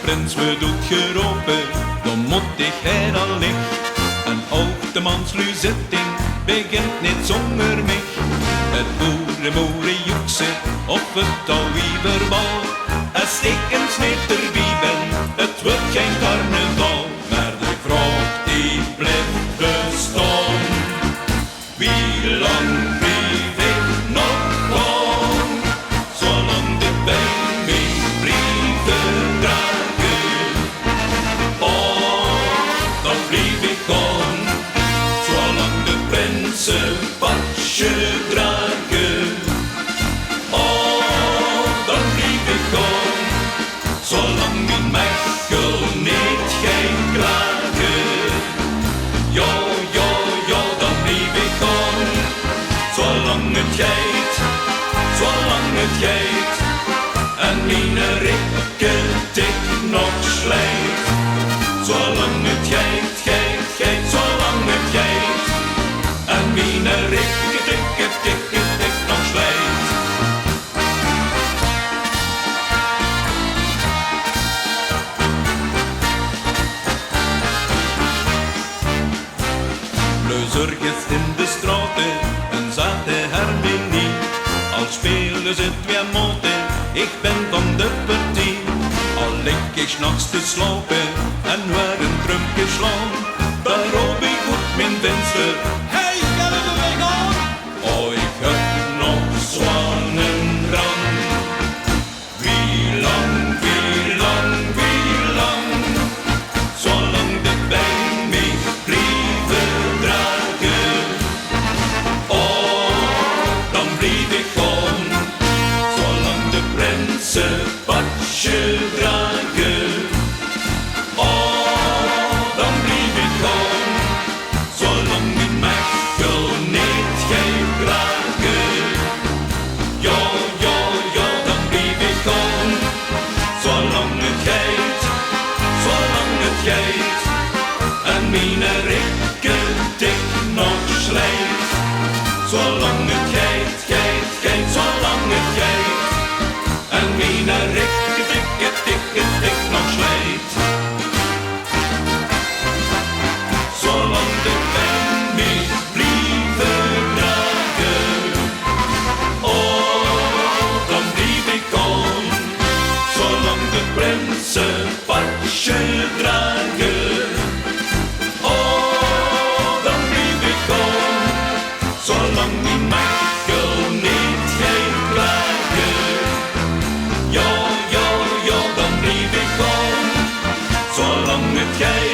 prins me doet geroepen, dan moet hij al licht. Een oude mansluzitting begint niet zonder mij. Het boerenjoekse of het ouwieverbal. En stekens niet erbij ben, het wordt geen carnaval. Maar de vraag die blijft bestaan. Wie lang blijf ik nog gaan? Zolang de pijn mij brieven dragen. Oh, dan blijf ik gaan. Zolang de prinsen pasje dragen. Oh, dan blijf ik gaan. Zolang mijn Mechel niet geen klagen. Ja, ja, ja, dan blijf ik gaan. Zolang het geit, zolang het geit. En mijn rikke dik nog slijt. Zolang het geit, geit, geit, zolang het geit. En mijn rikke dikke, dikke, dik nog slijt. Pleuzertjes in de straten, een zate harmonie. Al spelen ze het weer moten, ik ben van de partie. Al lig ik 's nachts te slapen en waar een trumpje slaan. Waarop ik op mijn venster, hey, gaan we weg aan? Oh, ik heb nog zwanenrang. Wie lang, wie lang, wie lang? Zolang de pijn mij brieven dragen. Oh, dan blijf ik gaan. Zolang de prinsen pasje dragen. Oh, dan blijf ik gaan. Zolang mijn Mechel niet geen klagen. Ja, ja, ja, dan blijf ik gaan. Zolang het geit, zolang het geit. En mijn rikke dik nog slijt. Zolang het geit, geit, geit, zolang het geit. En mijn rikke dikke, dikke, dik nog slijt. Zolang de pijn mij brieven dragen. Oh, dan blijf ik gaan. Zolang de prinsen pasje dragen. Oh, dan blijf ik gaan. Zolang die Mechel niet geen klagen. Ja, ja, ja, dan blijf ik gaan. Zolang het geit.